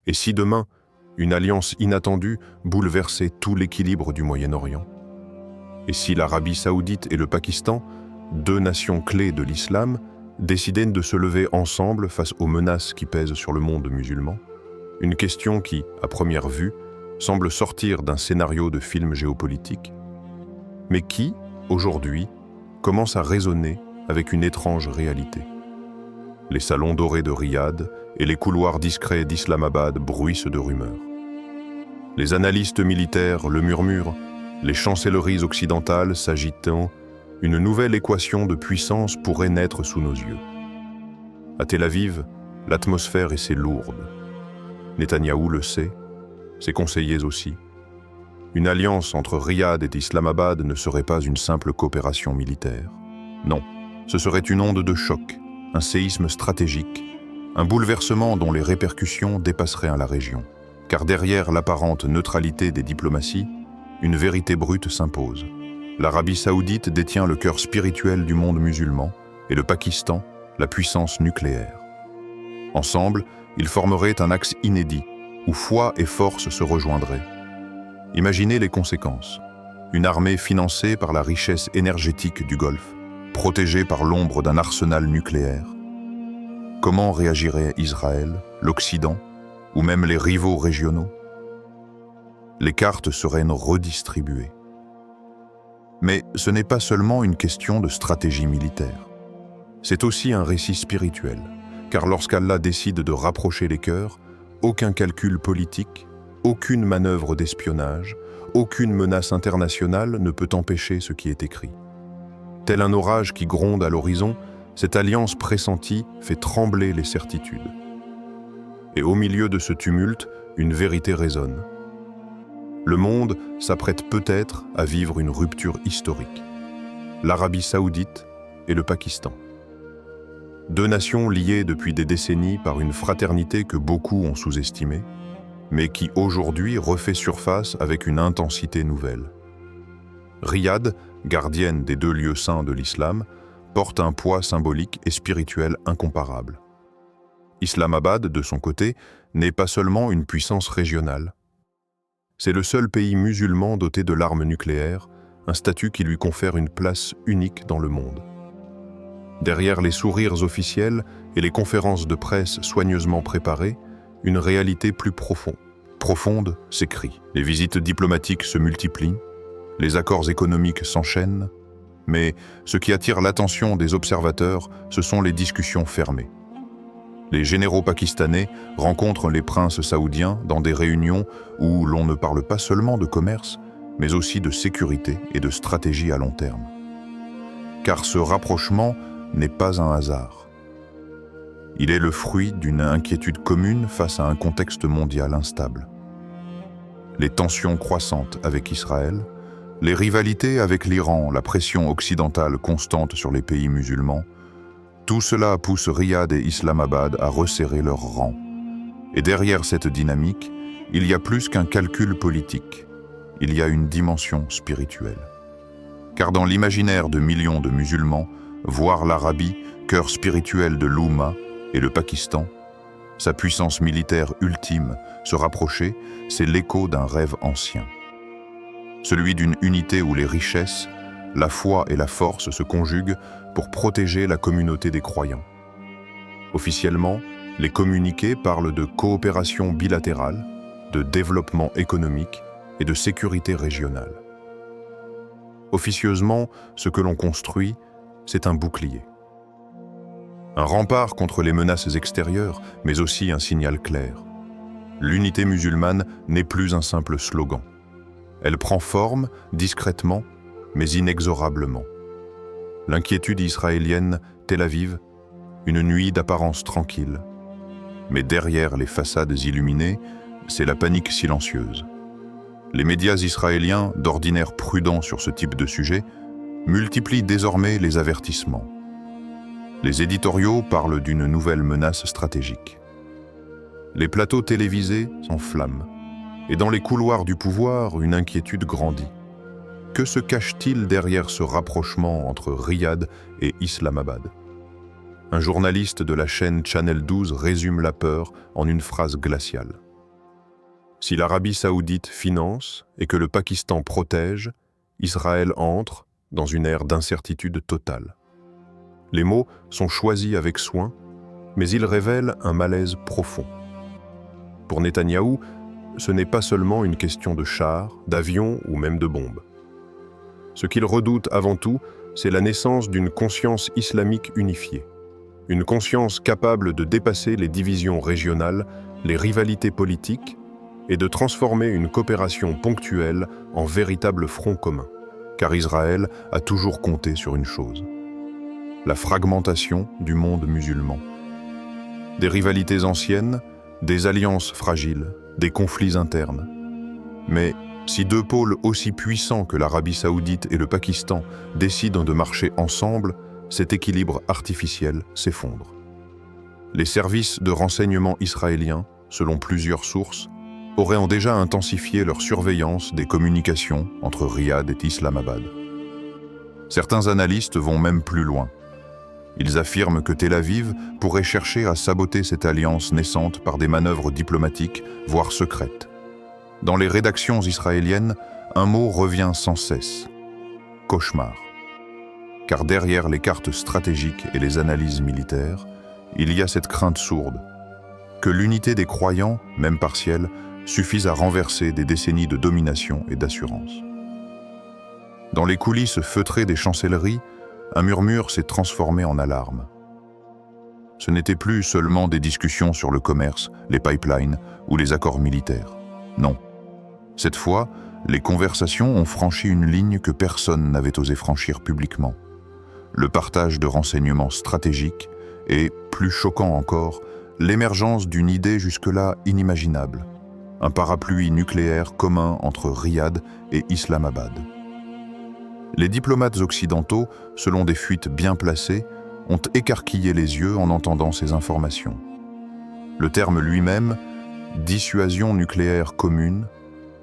Et si demain, une alliance inattendue bouleversait tout l'équilibre du Moyen-Orient? Et si l'Arabie saoudite et le Pakistan, deux nations clés de l'islam, décidaient de se lever ensemble face aux menaces qui pèsent sur le monde musulman? Une question qui, à première vue, semble sortir d'un scénario de film géopolitique, mais qui, aujourd'hui, commence à résonner avec une étrange réalité. Les salons dorés de Riyad et les couloirs discrets d'Islamabad bruissent de rumeurs. Les analystes militaires le murmurent, les chancelleries occidentales s'agitent, une nouvelle équation de puissance pourrait naître sous nos yeux. À Tel Aviv, l'atmosphère est lourde. Netanyahou le sait, ses conseillers aussi. Une alliance entre Riyad et Islamabad ne serait pas une simple coopération militaire. Non, ce serait une onde de choc, un séisme stratégique, un bouleversement dont les répercussions dépasseraient la région. Car derrière l'apparente neutralité des diplomaties, une vérité brute s'impose. L'Arabie saoudite détient le cœur spirituel du monde musulman et le Pakistan, la puissance nucléaire. Ensemble, ils formeraient un axe inédit, où foi et force se rejoindraient. Imaginez les conséquences. Une armée financée par la richesse énergétique du Golfe, protégée par l'ombre d'un arsenal nucléaire. Comment réagirait Israël, l'Occident, ou même les rivaux régionaux? Les cartes seraient redistribuées. Mais ce n'est pas seulement une question de stratégie militaire. C'est aussi un récit spirituel, car lorsqu'Allah décide de rapprocher les cœurs, aucun calcul politique, aucune manœuvre d'espionnage, aucune menace internationale ne peut empêcher ce qui est écrit. Tel un orage qui gronde à l'horizon, cette alliance pressentie fait trembler les certitudes. Et au milieu de ce tumulte, une vérité résonne. Le monde s'apprête peut-être à vivre une rupture historique. L'Arabie saoudite et le Pakistan. Deux nations liées depuis des décennies par une fraternité que beaucoup ont sous-estimée, mais qui aujourd'hui refait surface avec une intensité nouvelle. Riyad, gardienne des deux lieux saints de l'islam, porte un poids symbolique et spirituel incomparable. Islamabad, de son côté, n'est pas seulement une puissance régionale. C'est le seul pays musulman doté de l'arme nucléaire, un statut qui lui confère une place unique dans le monde. Derrière les sourires officiels et les conférences de presse soigneusement préparées, une réalité plus profonde s'écrit. Les visites diplomatiques se multiplient, les accords économiques s'enchaînent, mais ce qui attire l'attention des observateurs, ce sont les discussions fermées. Les généraux pakistanais rencontrent les princes saoudiens dans des réunions où l'on ne parle pas seulement de commerce, mais aussi de sécurité et de stratégie à long terme. Car ce rapprochement n'est pas un hasard. Il est le fruit d'une inquiétude commune face à un contexte mondial instable. Les tensions croissantes avec Israël, les rivalités avec l'Iran, la pression occidentale constante sur les pays musulmans, tout cela pousse Riyad et Islamabad à resserrer leurs rangs. Et derrière cette dynamique, il y a plus qu'un calcul politique, il y a une dimension spirituelle. Car dans l'imaginaire de millions de musulmans, voir l'Arabie, cœur spirituel de l'Oumma, et le Pakistan, sa puissance militaire ultime, se rapprocher, c'est l'écho d'un rêve ancien. Celui d'une unité où les richesses, la foi et la force se conjuguent pour protéger la communauté des croyants. Officiellement, les communiqués parlent de coopération bilatérale, de développement économique et de sécurité régionale. Officieusement, ce que l'on construit, c'est un bouclier. Un rempart contre les menaces extérieures, mais aussi un signal clair. L'unité musulmane n'est plus un simple slogan. Elle prend forme, discrètement, mais inexorablement. L'inquiétude israélienne, Tel Aviv, une nuit d'apparence tranquille. Mais derrière les façades illuminées, c'est la panique silencieuse. Les médias israéliens, d'ordinaire prudents sur ce type de sujet, multiplient désormais les avertissements. Les éditoriaux parlent d'une nouvelle menace stratégique. Les plateaux télévisés s'enflamment, et dans les couloirs du pouvoir, une inquiétude grandit. Que se cache-t-il derrière ce rapprochement entre Riyad et Islamabad? Un journaliste de la chaîne Channel 12 résume la peur en une phrase glaciale. Si l'Arabie saoudite finance et que le Pakistan protège, Israël entre dans une ère d'incertitude totale. Les mots sont choisis avec soin, mais ils révèlent un malaise profond. Pour Netanyahou, ce n'est pas seulement une question de chars, d'avions ou même de bombes. Ce qu'il redoute avant tout, c'est la naissance d'une conscience islamique unifiée. Une conscience capable de dépasser les divisions régionales, les rivalités politiques et de transformer une coopération ponctuelle en véritable front commun. Car Israël a toujours compté sur une chose: la fragmentation du monde musulman. Des rivalités anciennes, des alliances fragiles, des conflits internes. Mais si deux pôles aussi puissants que l'Arabie saoudite et le Pakistan décident de marcher ensemble, cet équilibre artificiel s'effondre. Les services de renseignement israéliens, selon plusieurs sources, auraient déjà intensifié leur surveillance des communications entre Riyad et Islamabad. Certains analystes vont même plus loin. Ils affirment que Tel Aviv pourrait chercher à saboter cette alliance naissante par des manœuvres diplomatiques, voire secrètes. Dans les rédactions israéliennes, un mot revient sans cesse: cauchemar. Car derrière les cartes stratégiques et les analyses militaires, il y a cette crainte sourde que l'unité des croyants, même partielle, suffise à renverser des décennies de domination et d'assurance. Dans les coulisses feutrées des chancelleries, un murmure s'est transformé en alarme. Ce n'était plus seulement des discussions sur le commerce, les pipelines ou les accords militaires. Non. Cette fois, les conversations ont franchi une ligne que personne n'avait osé franchir publiquement. Le partage de renseignements stratégiques et, plus choquant encore, l'émergence d'une idée jusque-là inimaginable: un parapluie nucléaire commun entre Riyad et Islamabad. Les diplomates occidentaux, selon des fuites bien placées, ont écarquillé les yeux en entendant ces informations. Le terme lui-même, dissuasion nucléaire commune,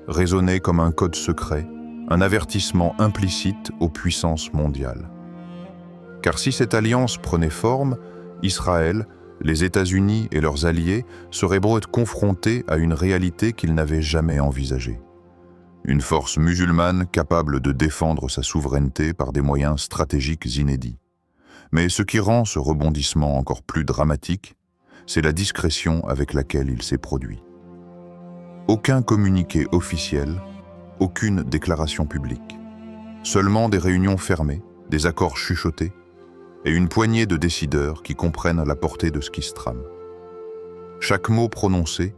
résonnait comme un code secret, un avertissement implicite aux puissances mondiales. Car si cette alliance prenait forme, Israël, les États-Unis et leurs alliés seraient confrontés à une réalité qu'ils n'avaient jamais envisagée. Une force musulmane capable de défendre sa souveraineté par des moyens stratégiques inédits. Mais ce qui rend ce rebondissement encore plus dramatique, c'est la discrétion avec laquelle il s'est produit. Aucun communiqué officiel, aucune déclaration publique. Seulement des réunions fermées, des accords chuchotés, et une poignée de décideurs qui comprennent la portée de ce qui se trame. Chaque mot prononcé,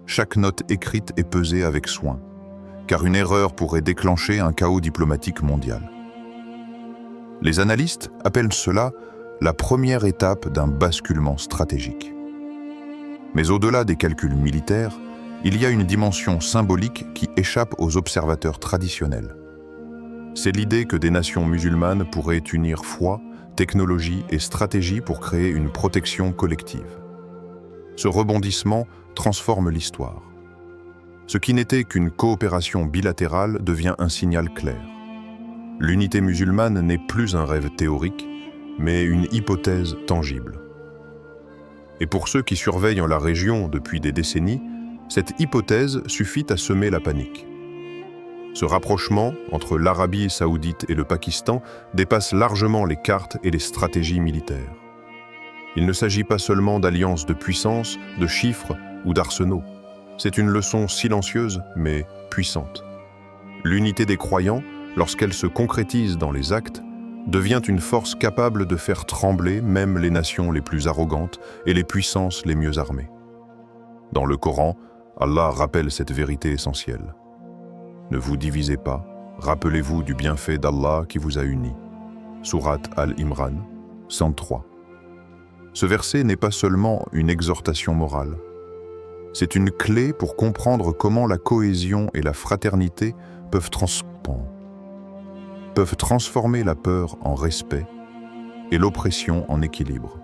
chaque note écrite est pesée avec soin, car une erreur pourrait déclencher un chaos diplomatique mondial. Les analystes appellent cela la première étape d'un basculement stratégique. Mais au-delà des calculs militaires, il y a une dimension symbolique qui échappe aux observateurs traditionnels. C'est l'idée que des nations musulmanes pourraient unir foi, technologie et stratégie pour créer une protection collective. Ce rebondissement transforme l'histoire. Ce qui n'était qu'une coopération bilatérale devient un signal clair. L'unité musulmane n'est plus un rêve théorique, mais une hypothèse tangible. Et pour ceux qui surveillent la région depuis des décennies, cette hypothèse suffit à semer la panique. Ce rapprochement entre l'Arabie saoudite et le Pakistan dépasse largement les cartes et les stratégies militaires. Il ne s'agit pas seulement d'alliances de puissance, de chiffres ou d'arsenaux. C'est une leçon silencieuse mais puissante. L'unité des croyants, lorsqu'elle se concrétise dans les actes, devient une force capable de faire trembler même les nations les plus arrogantes et les puissances les mieux armées. Dans le Coran, Allah rappelle cette vérité essentielle. Ne vous divisez pas, rappelez-vous du bienfait d'Allah qui vous a unis. Sourate Al-Imran, 103. Ce verset n'est pas seulement une exhortation morale. C'est une clé pour comprendre comment la cohésion et la fraternité peuvent transformer la peur en respect et l'oppression en équilibre.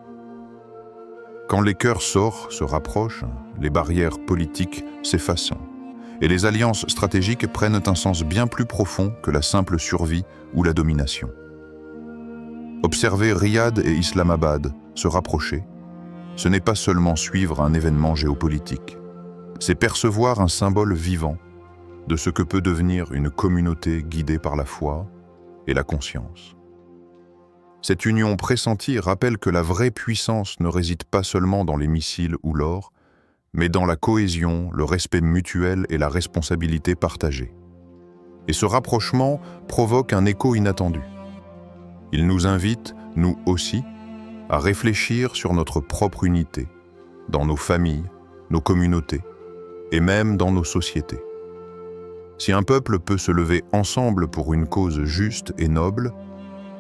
Quand les cœurs se rapprochent, les barrières politiques s'effacent et les alliances stratégiques prennent un sens bien plus profond que la simple survie ou la domination. Observer Riyad et Islamabad se rapprocher, ce n'est pas seulement suivre un événement géopolitique. c'est percevoir un symbole vivant de ce que peut devenir une communauté guidée par la foi et la conscience. Cette union pressentie rappelle que la vraie puissance ne réside pas seulement dans les missiles ou l'or, mais dans la cohésion, le respect mutuel et la responsabilité partagée. Et ce rapprochement provoque un écho inattendu. Il nous invite, nous aussi, à réfléchir sur notre propre unité, dans nos familles, nos communautés, et même dans nos sociétés. Si un peuple peut se lever ensemble pour une cause juste et noble,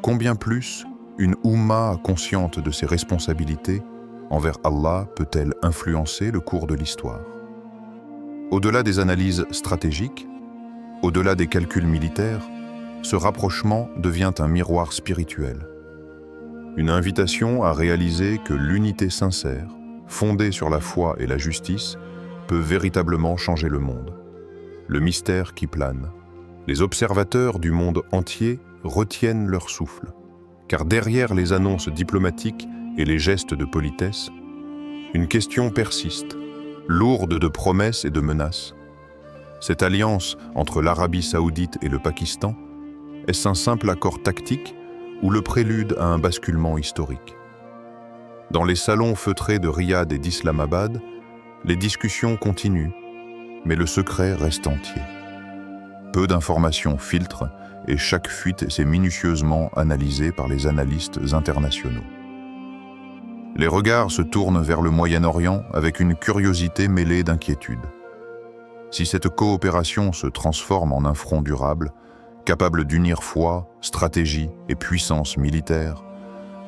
combien plus une Oumma consciente de ses responsabilités envers Allah peut-elle influencer le cours de l'histoire? Au-delà des analyses stratégiques, au-delà des calculs militaires, ce rapprochement devient un miroir spirituel. Une invitation à réaliser que l'unité sincère, fondée sur la foi et la justice, peut véritablement changer le monde. Le mystère qui plane. Les observateurs du monde entier retiennent leur souffle, car derrière les annonces diplomatiques et les gestes de politesse, une question persiste, lourde de promesses et de menaces. Cette alliance entre l'Arabie saoudite et le Pakistan, est-ce un simple accord tactique ou le prélude à un basculement historique? Dans les salons feutrés de Riyad et d'Islamabad, les discussions continuent, mais le secret reste entier. Peu d'informations filtrent et chaque fuite est minutieusement analysée par les analystes internationaux. Les regards se tournent vers le Moyen-Orient avec une curiosité mêlée d'inquiétude. Si cette coopération se transforme en un front durable, capable d'unir foi, stratégie et puissance militaire,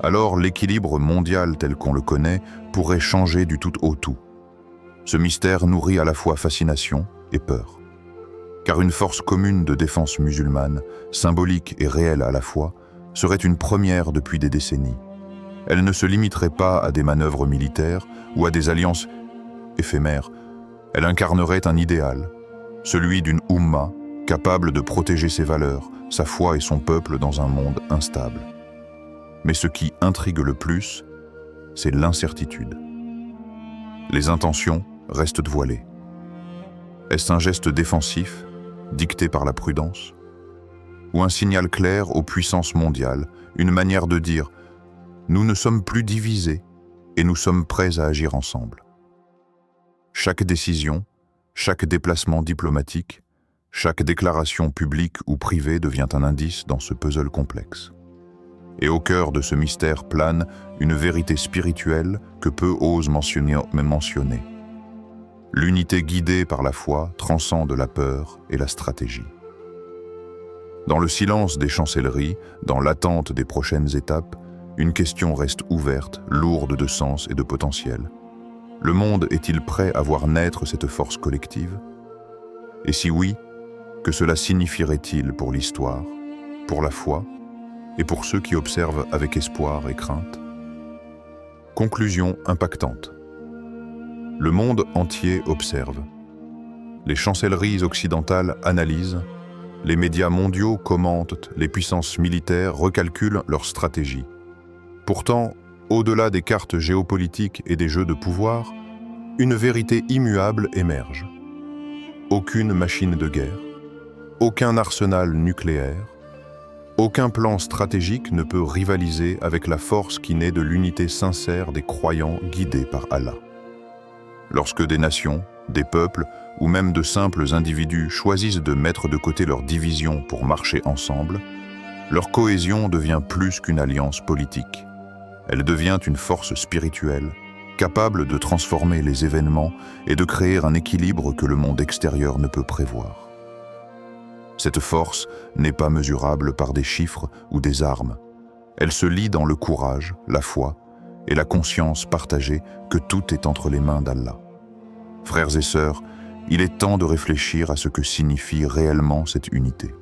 alors l'équilibre mondial tel qu'on le connaît pourrait changer du tout au tout. Ce mystère nourrit à la fois fascination et peur. Car une force commune de défense musulmane, symbolique et réelle à la fois, serait une première depuis des décennies. Elle ne se limiterait pas à des manœuvres militaires ou à des alliances éphémères. Elle incarnerait un idéal, celui d'une Oumma capable de protéger ses valeurs, sa foi et son peuple dans un monde instable. Mais ce qui intrigue le plus, c'est l'incertitude. Les intentions restent voilées. Est-ce un geste défensif, dicté par la prudence, ou un signal clair aux puissances mondiales, une manière de dire « nous ne sommes plus divisés et nous sommes prêts à agir ensemble ». Chaque décision, chaque déplacement diplomatique, chaque déclaration publique ou privée devient un indice dans ce puzzle complexe. Et au cœur de ce mystère plane une vérité spirituelle que peu osent mentionner. L'unité guidée par la foi transcende la peur et la stratégie. Dans le silence des chancelleries, dans l'attente des prochaines étapes, une question reste ouverte, lourde de sens et de potentiel. Le monde est-il prêt à voir naître cette force collective? Et si oui, que cela signifierait-il pour l'histoire, pour la foi et pour ceux qui observent avec espoir et crainte? Conclusion impactante. Le monde entier observe. Les chancelleries occidentales analysent, les médias mondiaux commentent, les puissances militaires recalculent leurs stratégies. Pourtant, au-delà des cartes géopolitiques et des jeux de pouvoir, une vérité immuable émerge. Aucune machine de guerre, aucun arsenal nucléaire, aucun plan stratégique ne peut rivaliser avec la force qui naît de l'unité sincère des croyants guidés par Allah. Lorsque des nations, des peuples ou même de simples individus choisissent de mettre de côté leurs divisions pour marcher ensemble, leur cohésion devient plus qu'une alliance politique. Elle devient une force spirituelle, capable de transformer les événements et de créer un équilibre que le monde extérieur ne peut prévoir. Cette force n'est pas mesurable par des chiffres ou des armes. Elle se lie dans le courage, la foi et la conscience partagée que tout est entre les mains d'Allah. Frères et sœurs, il est temps de réfléchir à ce que signifie réellement cette unité.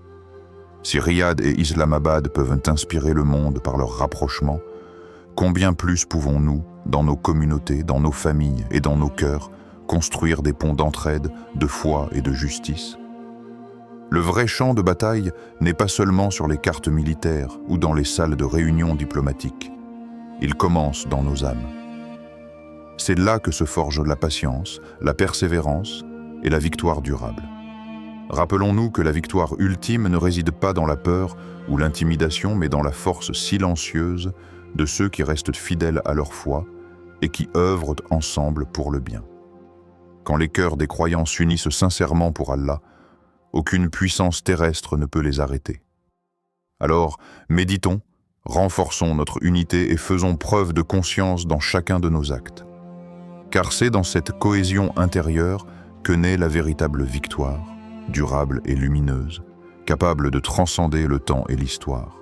Si Riyad et Islamabad peuvent inspirer le monde par leur rapprochement, combien plus pouvons-nous, dans nos communautés, dans nos familles et dans nos cœurs, construire des ponts d'entraide, de foi et de justice? Le vrai champ de bataille n'est pas seulement sur les cartes militaires ou dans les salles de réunion diplomatiques. Il commence dans nos âmes. C'est là que se forgent la patience, la persévérance et la victoire durable. Rappelons-nous que la victoire ultime ne réside pas dans la peur ou l'intimidation, mais dans la force silencieuse de ceux qui restent fidèles à leur foi et qui œuvrent ensemble pour le bien. Quand les cœurs des croyants s'unissent sincèrement pour Allah, aucune puissance terrestre ne peut les arrêter. Alors, méditons, renforçons notre unité et faisons preuve de conscience dans chacun de nos actes. Car c'est dans cette cohésion intérieure que naît la véritable victoire, durable et lumineuse, capable de transcender le temps et l'histoire.